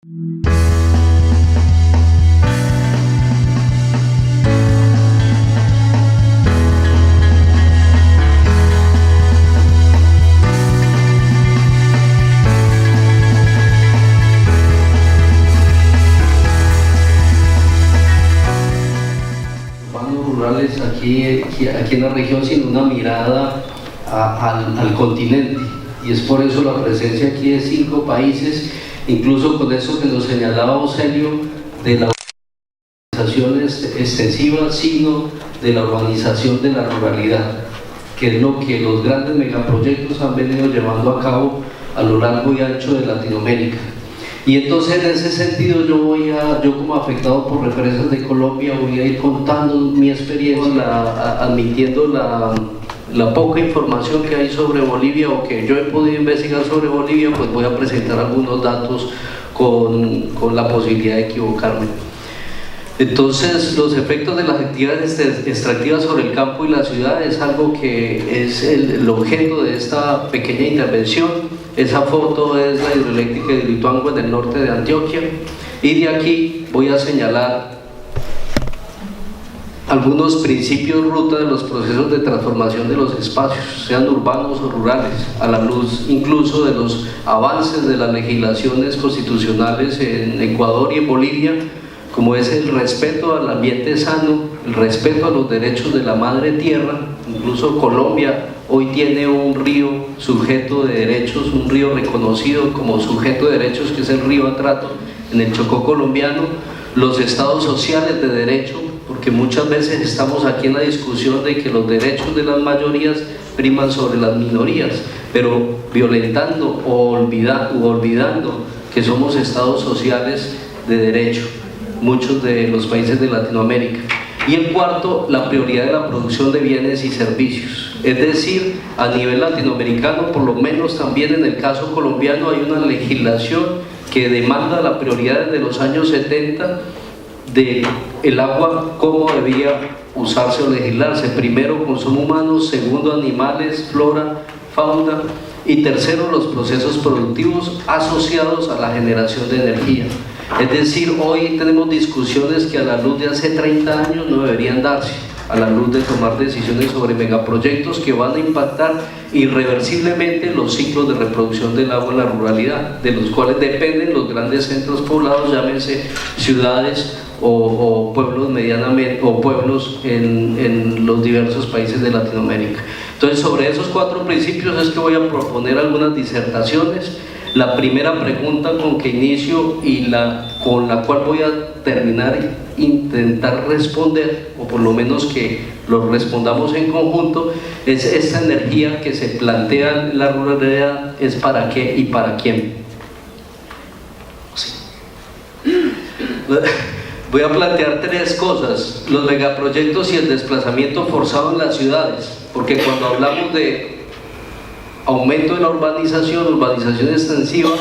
Rurales aquí en la región, sino una mirada al continente, y es por eso la presencia aquí de 5 países, incluso con eso que nos señalaba Ocelio de la urbanización extensiva, sino de la urbanización de la ruralidad, que es lo que los grandes megaproyectos han venido llevando a cabo a lo largo y ancho de Latinoamérica. Y entonces en ese sentido yo como afectado por Represas de Colombia voy a ir contando mi experiencia, admitiendo la poca información que hay sobre Bolivia o que yo he podido investigar sobre Bolivia, pues voy a presentar algunos datos con la posibilidad de equivocarme. Entonces, los efectos de las actividades extractivas sobre el campo y la ciudad es algo que es el objeto de esta pequeña intervención. Esa foto es la hidroeléctrica de Hidroituango en el norte de Antioquia, y de aquí voy a señalar algunos principios ruta de los procesos de transformación de los espacios, sean urbanos o rurales, a la luz incluso de los avances de las legislaciones constitucionales en Ecuador y en Bolivia, como es el respeto al ambiente sano, el respeto a los derechos de la madre tierra. Incluso Colombia hoy tiene un río sujeto de derechos, un río reconocido como sujeto de derechos, que es el río Atrato en el Chocó colombiano. Los estados sociales de derecho, porque muchas veces estamos aquí en la discusión de que los derechos de las mayorías priman sobre las minorías, pero violentando o olvidando que somos estados sociales de derecho, muchos de los países de Latinoamérica. Y el cuarto, la prioridad de la producción de bienes y servicios, es decir, a nivel latinoamericano, por lo menos también en el caso colombiano, hay una legislación que demanda la prioridad desde los años 70 de el agua, cómo debía usarse o legislarse: primero, consumo humano; segundo, animales, flora, fauna; y tercero, los procesos productivos asociados a la generación de energía. Es decir, hoy tenemos discusiones que a la luz de hace 30 años no deberían darse, a la luz de tomar decisiones sobre megaproyectos que van a impactar irreversiblemente los ciclos de reproducción del agua en la ruralidad, de los cuales dependen los grandes centros poblados, llámense ciudades o pueblos medianamente, o pueblos en los diversos países de Latinoamérica. Entonces, sobre esos 4 principios es que voy a proponer algunas disertaciones. La primera pregunta con que inicio y con la cual voy a terminar e intentar responder, o por lo menos que lo respondamos en conjunto, es: esta energía que se plantea en la ruralidad, ¿es para qué y para quién? Sí. Voy a plantear 3 cosas: los megaproyectos y el desplazamiento forzado en las ciudades, porque cuando hablamos de aumento de la urbanización extensiva,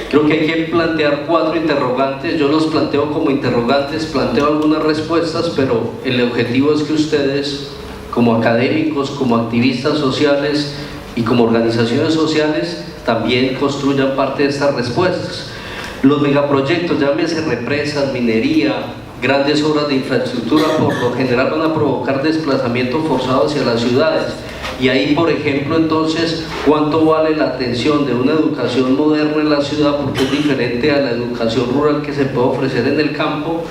creo que hay que plantear 4 interrogantes. Yo los planteo como interrogantes, planteo algunas respuestas, pero el objetivo es que ustedes, como académicos, como activistas sociales y como organizaciones sociales, también construyan parte de estas respuestas. Los megaproyectos, llámese represas, minería, grandes obras de infraestructura, por lo general van a provocar desplazamiento forzado hacia las ciudades. Y ahí, por ejemplo, entonces, ¿cuánto vale la atención de una educación moderna en la ciudad? Porque es diferente a la educación rural que se puede ofrecer en el campo,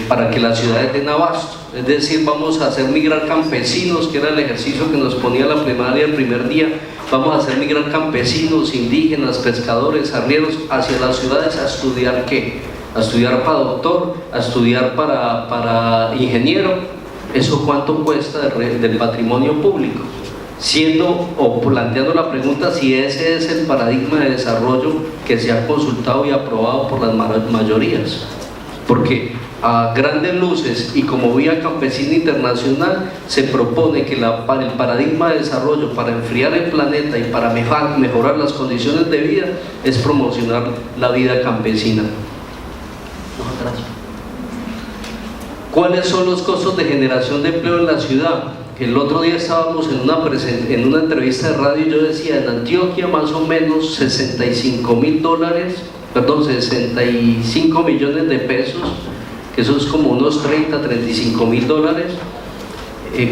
para que las ciudades den abasto. Es decir, vamos a hacer migrar campesinos, que era el ejercicio que nos ponía la primaria el primer día. Vamos a hacer migrar campesinos, indígenas, pescadores, arrieros hacia las ciudades a estudiar ¿qué? A estudiar para doctor, a estudiar para ingeniero. ¿Eso cuánto cuesta del patrimonio público? Siendo o planteando la pregunta si ese es el paradigma de desarrollo que se ha consultado y aprobado por las mayorías. Porque a grandes luces y como vía campesina internacional se propone que el paradigma de desarrollo para enfriar el planeta y para mejorar las condiciones de vida es promocionar la vida campesina. ¿Cuáles son los costos de generación de empleo en la ciudad? El otro día estábamos en una entrevista de radio y yo decía: en Antioquia más o menos $65.000 65 millones de pesos, que eso es como unos 35.000 dólares,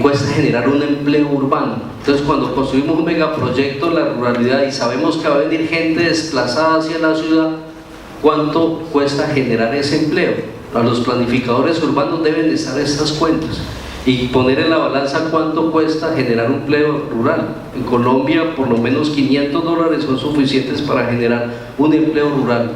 cuesta generar un empleo urbano. Entonces, cuando construimos un megaproyecto en la ruralidad y sabemos que va a venir gente desplazada hacia la ciudad, ¿cuánto cuesta generar ese empleo? A los planificadores urbanos deben estar estas cuentas y poner en la balanza cuánto cuesta generar un empleo rural. En Colombia, por lo menos 500 dólares son suficientes para generar un empleo rural.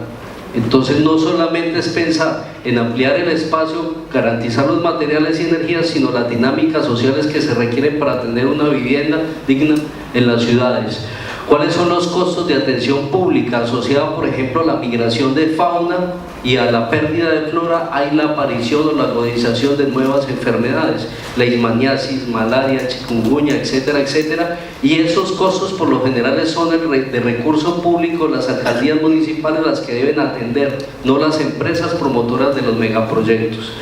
Entonces, no solamente es pensar en ampliar el espacio, garantizar los materiales y energías, sino las dinámicas sociales que se requieren para tener una vivienda digna en las ciudades. ¿Cuáles son los costos de atención pública asociados, por ejemplo, a la migración de fauna y a la pérdida de flora? Hay la aparición o la agudización de nuevas enfermedades, leishmaniasis, malaria, chikungunya, etcétera, etcétera, y esos costos por lo general son de recurso público, las alcaldías municipales las que deben atender, no las empresas promotoras de los megaproyectos.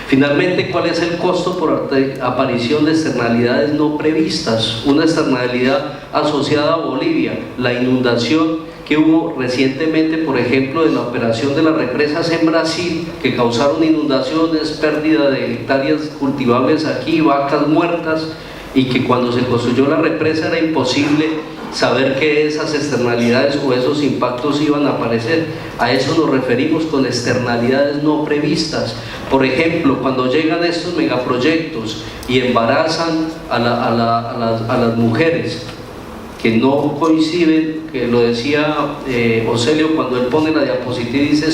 Finalmente, ¿cuál es el costo por aparición de externalidades no previstas? Una externalidad asociada a Bolivia, la inundación que hubo recientemente, por ejemplo, de la operación de las represas en Brasil, que causaron inundaciones, pérdida de hectáreas cultivables aquí, vacas muertas, y que cuando se construyó la represa era imposible saber que esas externalidades o esos impactos iban a aparecer. A eso nos referimos con externalidades no previstas. Por ejemplo, cuando llegan estos megaproyectos y embarazan a las mujeres que no coinciden, que lo decía Ocelio cuando él pone la diapositiva y dice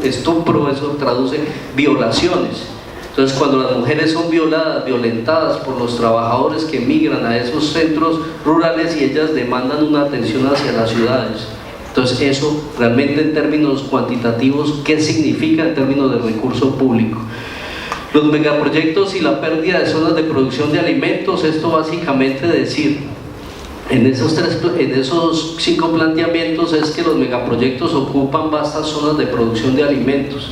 estupro, eso traduce violaciones. Entonces, cuando las mujeres son violentadas por los trabajadores que migran a esos centros rurales y ellas demandan una atención hacia las ciudades. Entonces, eso realmente en términos cuantitativos, ¿qué significa en términos de recurso público? Los megaproyectos y la pérdida de zonas de producción de alimentos, esto básicamente decir, en esos 5 planteamientos es que los megaproyectos ocupan vastas zonas de producción de alimentos.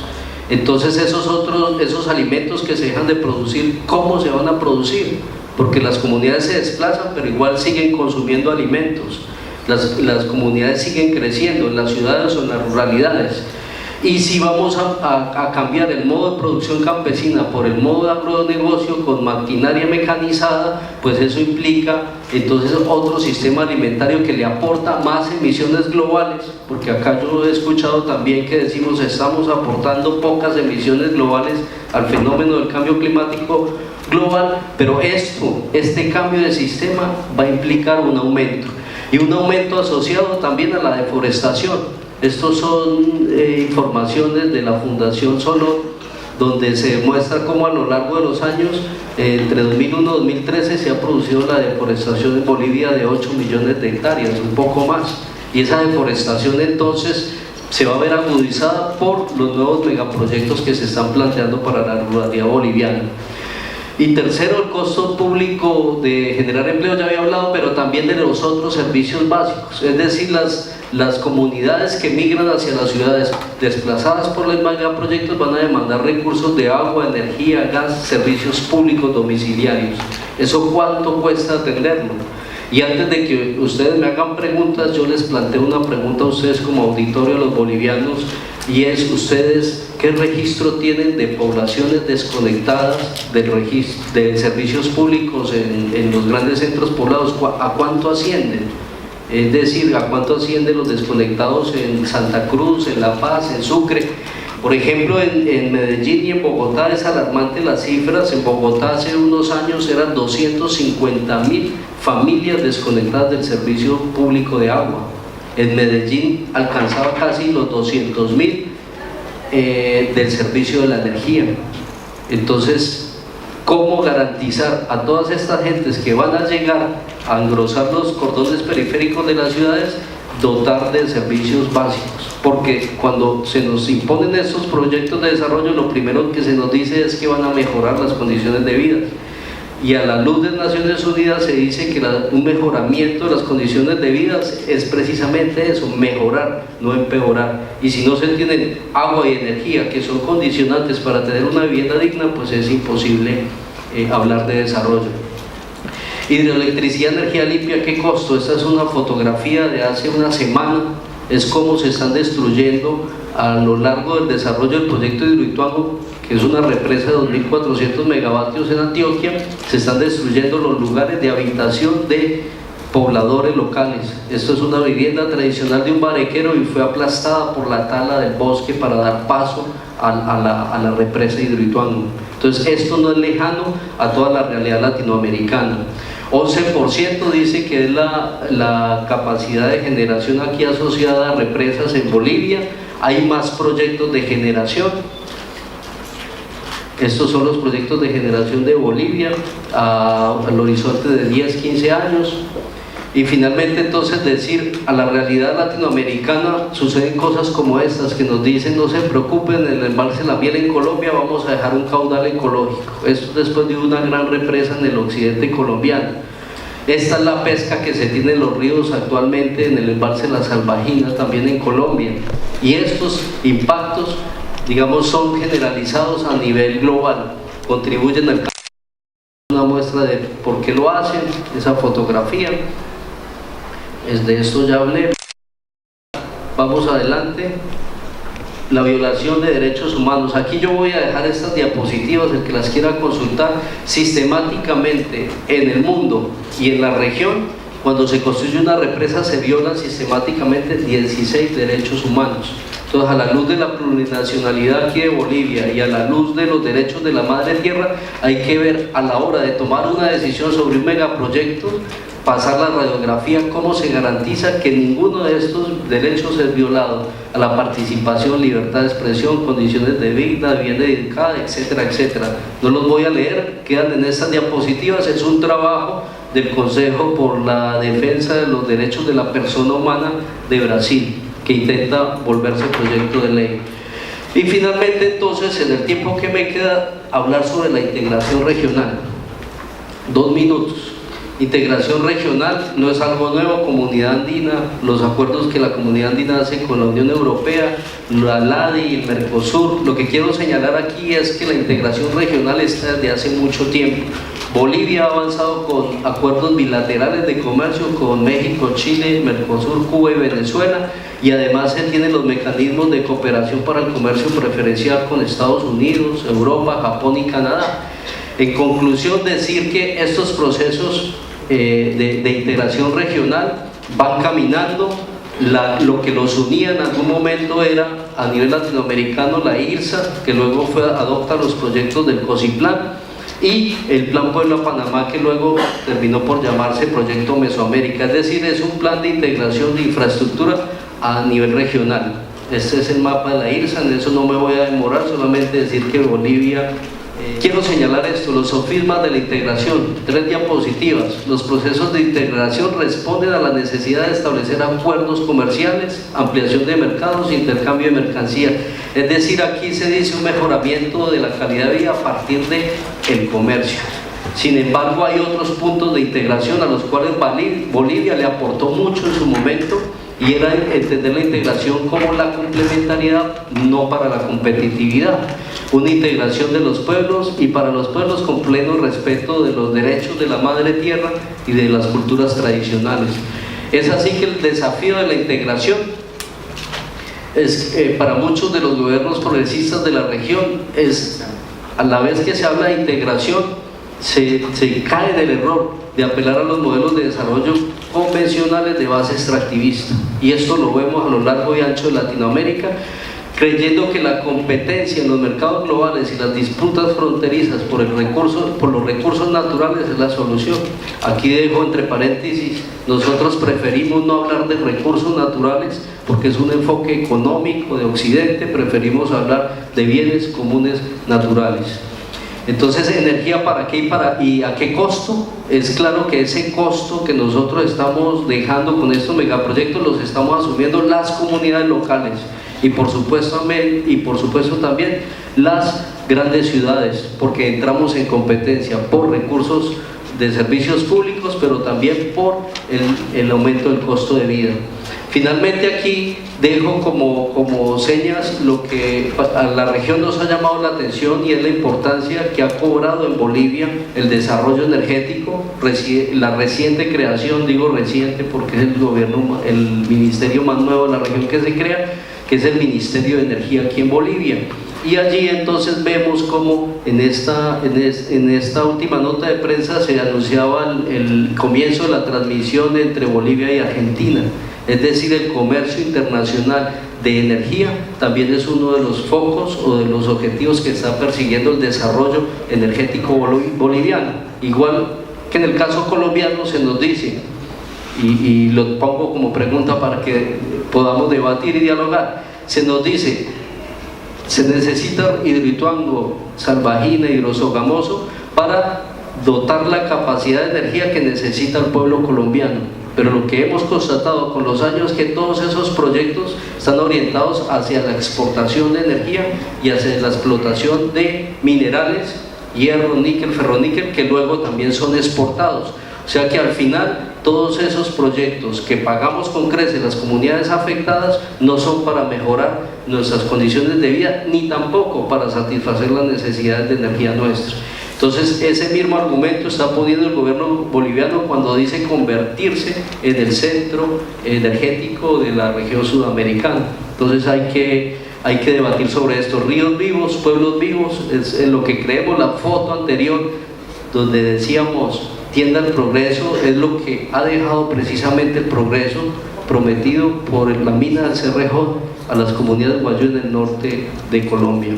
Entonces esos alimentos que se dejan de producir, ¿cómo se van a producir? Porque las comunidades se desplazan, pero igual siguen consumiendo alimentos. Las comunidades siguen creciendo en las ciudades o en las ruralidades. Y si vamos a cambiar el modo de producción campesina por el modo de agronegocio con maquinaria mecanizada, pues eso implica entonces otro sistema alimentario que le aporta más emisiones globales, porque acá yo he escuchado también que decimos estamos aportando pocas emisiones globales al fenómeno del cambio climático global, pero este cambio de sistema va a implicar un aumento, y un aumento asociado también a la deforestación. Estos son informaciones de la Fundación Solor, donde se demuestra cómo a lo largo de los años, entre 2001 y 2013, se ha producido la deforestación en Bolivia de 8 millones de hectáreas, un poco más. Y esa deforestación entonces se va a ver agudizada por los nuevos megaproyectos que se están planteando para la ruralidad boliviana. Y tercero, el costo público de generar empleo, ya había hablado, pero también de los otros servicios básicos, es decir, las comunidades que migran hacia las ciudades desplazadas por los megaproyectos van a demandar recursos de agua, energía, gas, servicios públicos domiciliarios. ¿Eso cuánto cuesta atenderlo? Y antes de que ustedes me hagan preguntas, yo les planteo una pregunta a ustedes como auditorio, a los bolivianos, y es: ¿ustedes qué registro tienen de poblaciones desconectadas de servicios públicos en los grandes centros poblados? ¿A cuánto ascienden? Es decir, ¿a cuánto ascienden los desconectados en Santa Cruz, en La Paz, en Sucre? Por ejemplo, en Medellín y en Bogotá es alarmante las cifras. En Bogotá hace unos años eran 250.000 familias desconectadas del servicio público de agua. En Medellín alcanzaba casi los 200.000 del servicio de la energía. Entonces, ¿cómo garantizar a todas estas gentes que van a llegar a engrosar los cordones periféricos de las ciudades, dotar de servicios básicos? Porque cuando se nos imponen estos proyectos de desarrollo, lo primero que se nos dice es que van a mejorar las condiciones de vida, y a la luz de Naciones Unidas se dice que un mejoramiento de las condiciones de vida es precisamente eso, mejorar, no empeorar. Y si no se tienen agua y energía, que son condicionantes para tener una vivienda digna, pues es imposible hablar de desarrollo. Hidroelectricidad, energía limpia, ¿qué costo? Esta es una fotografía de hace una semana es cómo se están destruyendo a lo largo del desarrollo del proyecto de Hidroituango, que es una represa de 2.400 megavatios en Antioquia. Se están destruyendo los lugares de habitación de pobladores locales. Esto es una vivienda tradicional de un barequero y fue aplastada por la tala del bosque para dar paso a la represa de Hidroituango. Entonces esto no es lejano a toda la realidad latinoamericana. 11% dice que es la capacidad de generación aquí asociada a represas en Bolivia. Hay más proyectos de generación. Estos son los proyectos de generación de Bolivia al horizonte de 10-15 años. Y finalmente, entonces, decir a la realidad latinoamericana suceden cosas como estas que nos dicen: no se preocupen, en el embalse La Miel en Colombia vamos a dejar un caudal ecológico. Esto después de una gran represa en el occidente colombiano. Esta es la pesca que se tiene en los ríos actualmente en el embalse La Salvajina, también en Colombia. Y estos impactos, digamos, son generalizados a nivel global, contribuyen al cambio. Una muestra de por qué lo hacen, esa fotografía. Es de esto ya hablé. Vamos adelante. La violación de derechos humanos. Aquí yo voy a dejar estas diapositivas, el que las quiera consultar. Sistemáticamente en el mundo y en la región, cuando se construye una represa, se violan sistemáticamente 16 derechos humanos. Entonces, a la luz de la plurinacionalidad aquí de Bolivia y a la luz de los derechos de la madre tierra, hay que ver a la hora de tomar una decisión sobre un megaproyecto, pasar la radiografía, cómo se garantiza que ninguno de estos derechos es violado: a la participación, libertad de expresión, condiciones de vida, vivienda dedicada, etcétera, etcétera. No los voy a leer, quedan en estas diapositivas. Es un trabajo del Consejo por la Defensa de los Derechos de la Persona Humana de Brasil, que intenta volverse proyecto de ley. Y finalmente, entonces, en el tiempo que me queda, hablar sobre la integración regional. 2 minutos. Integración regional no es algo nuevo. Comunidad andina, los acuerdos que la comunidad andina hace con la Unión Europea, la LADI, el Mercosur. Lo que quiero señalar aquí es que la integración regional está desde hace mucho tiempo. Bolivia ha avanzado con acuerdos bilaterales de comercio con México, Chile, Mercosur, Cuba y Venezuela, y además se tienen los mecanismos de cooperación para el comercio preferencial con Estados Unidos, Europa, Japón y Canadá. En conclusión, decir que estos procesos de integración regional van caminando. Lo que los unía en algún momento era, a nivel latinoamericano, la IRSA, que luego adopta los proyectos del COSIPLAN, y el Plan Puebla-Panamá, que luego terminó por llamarse Proyecto Mesoamérica. Es decir, es un plan de integración de infraestructura a nivel regional. Este es el mapa de la IRSA, en eso no me voy a demorar, solamente decir que Bolivia... Quiero señalar esto: los sofismas de la integración. 3 diapositivas. Los procesos de integración responden a la necesidad de establecer acuerdos comerciales, ampliación de mercados, intercambio de mercancías. Es decir, aquí se dice un mejoramiento de la calidad de vida a partir del comercio. Sin embargo, hay otros puntos de integración a los cuales Bolivia le aportó mucho en su momento, y era entender la integración como la complementariedad, no para la competitividad. Una integración de los pueblos, y para los pueblos con pleno respeto de los derechos de la madre tierra y de las culturas tradicionales. Es así que el desafío de la integración es, para muchos de los gobiernos progresistas de la región, es, a la vez que se habla de integración, se cae del error de apelar a los modelos de desarrollo convencionales de base extractivista. Y esto lo vemos a lo largo y ancho de Latinoamérica, creyendo que la competencia en los mercados globales y las disputas fronterizas por los recursos naturales es la solución. Aquí dejo entre paréntesis: nosotros preferimos no hablar de recursos naturales porque es un enfoque económico de Occidente. Preferimos hablar de bienes comunes naturales. Entonces, ¿energía para qué y a qué costo? Es claro que ese costo que nosotros estamos dejando con estos megaproyectos los estamos asumiendo las comunidades locales, y por supuesto también las grandes ciudades, porque entramos en competencia por recursos de servicios públicos, pero también por el aumento del costo de vida. Finalmente aquí dejo como señas lo que a la región nos ha llamado la atención y es la importancia que ha cobrado en Bolivia el desarrollo energético, la reciente creación, digo reciente porque es el ministerio más nuevo de la región que se crea, que es el Ministerio de Energía aquí en Bolivia. Y allí entonces vemos como en esta última nota de prensa se anunciaba el comienzo de la transmisión entre Bolivia y Argentina. Es decir, el comercio internacional de energía también es uno de los focos o de los objetivos que está persiguiendo el desarrollo energético boliviano. Igual que en el caso colombiano se nos dice, y lo pongo como pregunta para que podamos debatir y dialogar, se nos dice, se necesita Hidroituango, Salvajina, Hidrosogamoso para dotar la capacidad de energía que necesita el pueblo colombiano. Pero lo que hemos constatado con los años es que todos esos proyectos están orientados hacia la exportación de energía y hacia la explotación de minerales, hierro, níquel, ferroníquel, que luego también son exportados. O sea que al final todos esos proyectos que pagamos con creces las comunidades afectadas no son para mejorar nuestras condiciones de vida ni tampoco para satisfacer las necesidades de energía nuestras. Entonces ese mismo argumento está poniendo el gobierno boliviano cuando dice convertirse en el centro energético de la región sudamericana. Entonces hay que debatir sobre esto. Ríos vivos, pueblos vivos, es en lo que creemos. La foto anterior donde decíamos tienda al progreso es lo que ha dejado precisamente el progreso prometido por la mina del Cerrejón a las comunidades guayú en el norte de Colombia.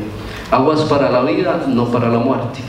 Aguas para la vida, no para la muerte.